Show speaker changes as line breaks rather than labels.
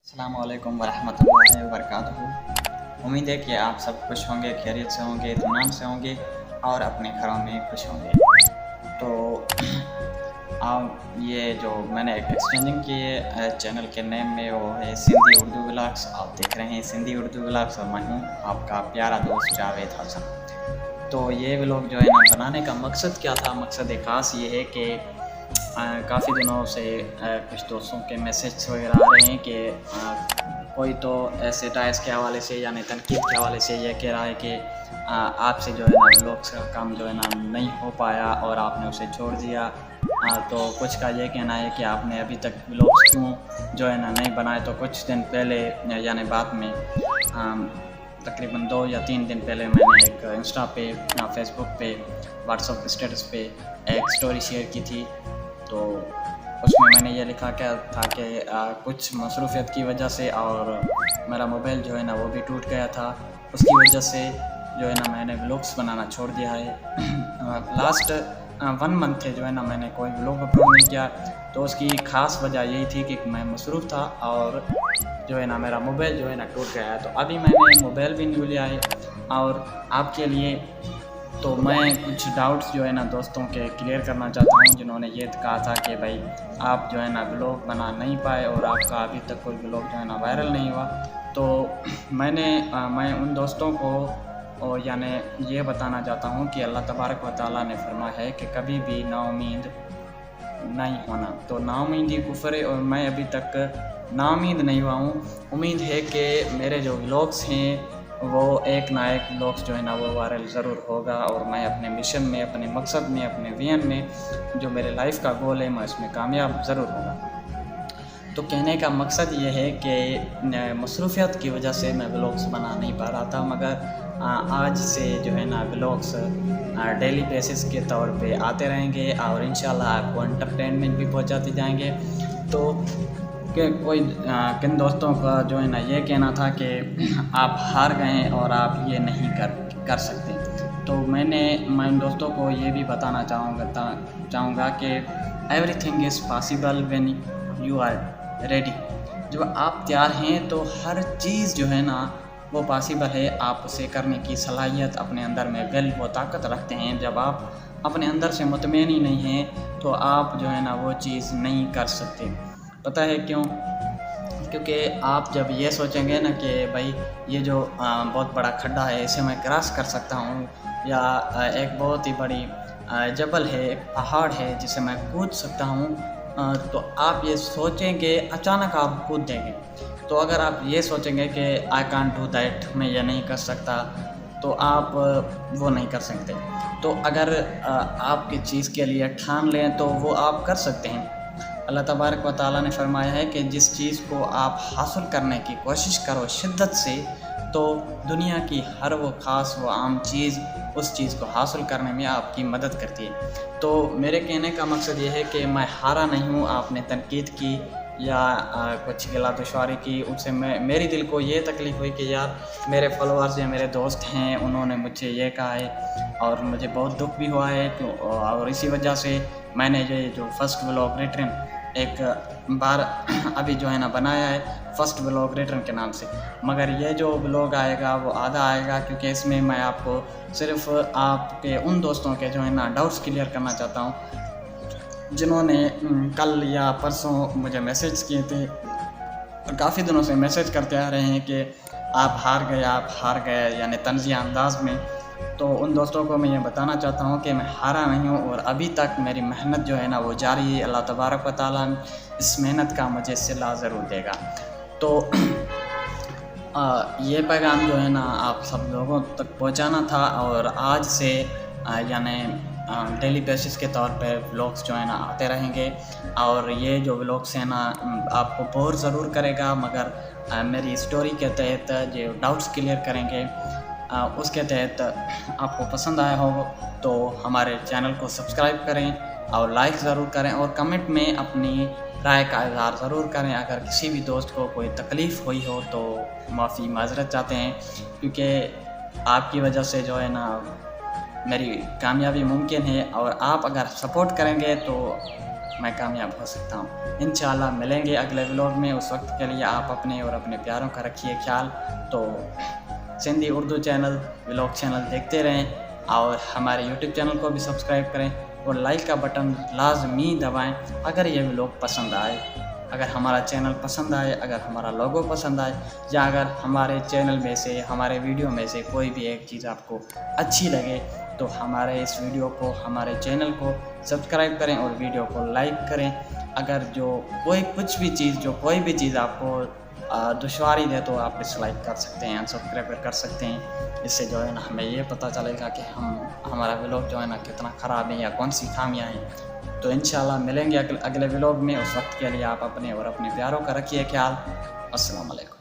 अस्सलाम वालेकुम वरहमतुल्लाहि वबरकातुहू। उम्मीद है कि आप सब खुश होंगे, खैरियत से होंगे, इत्मीनान से होंगे और अपने घरों में खुश होंगे। तो ये जो मैंने एक एक्सचेंजिंग की है चैनल के नेम में, वो है सिंधी उर्दू व्लॉग्स। आप देख रहे हैं सिंधी उर्दू व्लॉग्स और मैं हूँ आपका प्यारा दोस्त जावेद हसन। तो ये व्लॉग जो है ना बनाने का मकसद क्या था, मकसद ख़ास ये है कि काफ़ी दिनों से कुछ दोस्तों के मैसेज वगैरह आ रहे हैं कि कोई तो ऐसे टाइस के हवाले से यानी तनकीद के हवाले से ये कह रहा है कि आपसे जो है ना व्लॉग्स का काम जो है ना नहीं हो पाया और आपने उसे छोड़ दिया। तो कुछ का ये कहना है कि आपने अभी तक व्लॉग्स क्यों जो है ना नहीं बनाए। तो कुछ दिन पहले यानी बाद में तकरीबन 2 या 3 दिन पहले मैंने एक इंस्टा पे या फेसबुक पे व्हाट्सएप स्टेटस पे एक स्टोरी शेयर की थी। तो उसमें मैंने ये लिखा क्या था कि कुछ मसरूफियत की वजह से और मेरा मोबाइल जो है ना वो भी टूट गया था, उसकी वजह से जो है ना मैंने व्लॉग्स बनाना छोड़ दिया है। लास्ट 1 मंथ थे जो है ना मैंने कोई व्लॉग अपलोड नहीं किया। तो उसकी ख़ास वजह यही थी कि मैं मसरूफ़ था और जो है ना मेरा मोबाइल जो है ना टूट गया है। तो अभी मैंने मोबाइल भी न्यू लिया है और आपके लिए तो मैं कुछ डाउट्स जो है ना दोस्तों के क्लियर करना चाहता हूँ जिन्होंने ये कहा था कि भाई आप जो है ना व्लॉग बना नहीं पाए और आपका अभी तक कोई व्लॉग जो है ना वायरल नहीं हुआ। तो मैं उन दोस्तों को और यानी ये बताना चाहता हूँ कि अल्लाह तबारक व तआला ने फरमाया है कि कभी भी नाउमीद नहीं होना। तो नाउमीदी कुफ्र है और मैं अभी तक नाउमीद नहीं हुआ हूँ। उम्मीद है कि मेरे जो व्लॉग्स हैं वो एक ना एक व्लॉग्स जो है ना वो वायरल ज़रूर होगा और मैं अपने मिशन में, अपने मकसद में, अपने विजन में जो मेरे लाइफ का गोल है मैं उसमें कामयाब ज़रूर होगा। तो कहने का मकसद ये है कि मसरूफियत की वजह से मैं व्लॉग्स बना नहीं पा रहा था, मगर आज से जो है ना व्लॉग्स डेली बेसिस के तौर पे आते रहेंगे और इंशाल्लाह आपको एंटरटेनमेंट भी पहुंचाते जाएंगे। तो कि कोई किन दोस्तों का जो है ना ये कहना था कि आप हार गए और आप ये नहीं कर सकते। तो मैं उन दोस्तों को ये भी बताना चाहूँगा कि everything is possible when you are ready. जब आप तैयार हैं तो हर चीज़ जो है ना वो पॉसिबल है। आप उसे करने की सलाहियत अपने अंदर में विल वो ताकत रखते हैं। जब आप अपने अंदर से मुतमईन ही नहीं हैं तो आप जो है ना वो चीज़ नहीं कर सकते। पता है क्यों? क्योंकि आप जब ये सोचेंगे ना कि भाई ये जो बहुत बड़ा खड्डा है इसे मैं क्रॉस कर सकता हूँ, या एक बहुत ही बड़ी जबल है, एक पहाड़ है जिसे मैं कूद सकता हूँ, तो आप ये सोचेंगे, अचानक आप कूद देंगे। तो अगर आप ये सोचेंगे कि आई कांट डू दैट, मैं ये नहीं कर सकता, तो आप वो नहीं कर सकते। तो अगर आपकी चीज़ के लिए ठान लें तो वो आप कर सकते हैं। अल्लाह तबारक व तआला ने फरमाया है कि जिस चीज़ को आप हासिल करने की कोशिश करो शिद्दत से, तो दुनिया की हर वो ख़ास वो आम चीज़ उस चीज़ को हासिल करने में आपकी मदद करती है। तो मेरे कहने का मकसद ये है कि मैं हारा नहीं हूँ। आपने तनकीद की या कुछ गिला दुश्वारी की, उससे मेरी दिल को ये तकलीफ़ हुई कि यार मेरे फॉलोअर्स या मेरे दोस्त हैं उन्होंने मुझे ये कहा है और मुझे बहुत दुख भी हुआ है। और इसी वजह से मैंने जो फर्स्ट व्लॉग रिटर्न एक बार अभी जो है ना बनाया है, फर्स्ट व्लॉग रिटर्न के नाम से। मगर ये जो व्लॉग आएगा वो आधा आएगा, क्योंकि इसमें मैं आपको सिर्फ आपके उन दोस्तों के जो है ना डाउट्स क्लियर करना चाहता हूँ जिन्होंने कल या परसों मुझे मैसेज किए थे और काफ़ी दिनों से मैसेज करते आ रहे हैं कि आप हार गए यानी तंज़िया अंदाज में। तो उन दोस्तों को मैं ये बताना चाहता हूँ कि मैं हारा नहीं हूँ और अभी तक मेरी मेहनत जो है ना वो जारी है। अल्लाह तबारक व तआला इस मेहनत का मुझे सिला ज़रूर देगा। तो ये पैगाम जो है ना आप सब लोगों तक पहुँचाना था और आज से यानी डेली बेसिस के तौर पे व्लॉग्स जो है ना आते रहेंगे। और ये जो व्लॉग्स हैं ना आपको बोर ज़रूर करेगा, मगर मेरी स्टोरी के तहत जो डाउट्स क्लियर करेंगे उसके तहत आपको पसंद आया हो तो हमारे चैनल को सब्सक्राइब करें और लाइक ज़रूर करें और कमेंट में अपनी राय का इज़हार ज़रूर करें। अगर किसी भी दोस्त को कोई तकलीफ़ हुई हो तो माफ़ी माज़रत चाहते हैं, क्योंकि आपकी वजह से जो है ना मेरी कामयाबी मुमकिन है। और आप अगर सपोर्ट करेंगे तो मैं कामयाब हो सकता हूँ। इंशाल्लाह मिलेंगे अगले व्लॉग में, उस वक्त के लिए आप अपने और अपने प्यारों का रखिए ख्याल। तो Sindhi Urdu channel vlog channel देखते रहें और हमारे यूट्यूब चैनल को भी सब्सक्राइब करें और लाइक का बटन लाजमी दबाएं अगर ये व्लॉग पसंद आए, अगर हमारा चैनल पसंद आए, अगर हमारा लोगो पसंद आए, या अगर हमारे चैनल में से, हमारे वीडियो में से कोई भी एक चीज़ आपको अच्छी लगे तो हमारे इस वीडियो को, हमारे चैनल को सब्सक्राइब करें और वीडियो को लाइक करें। अगर जो कोई भी चीज़ आपको दुश्वारी दे तो आप डिसलाइक कर सकते हैं, अनसब्सक्राइब कर सकते हैं। इससे जो है ना हमें ये पता चलेगा कि हमारा व्लॉग जो है ना कितना ख़राब है या कौन सी खामियाँ हैं। तो इंशाल्लाह मिलेंगे अगले व्लॉग में, उस वक्त के लिए आप अपने और अपने प्यारों का रखिए ख्याल। अस्सलाम वालेकुम।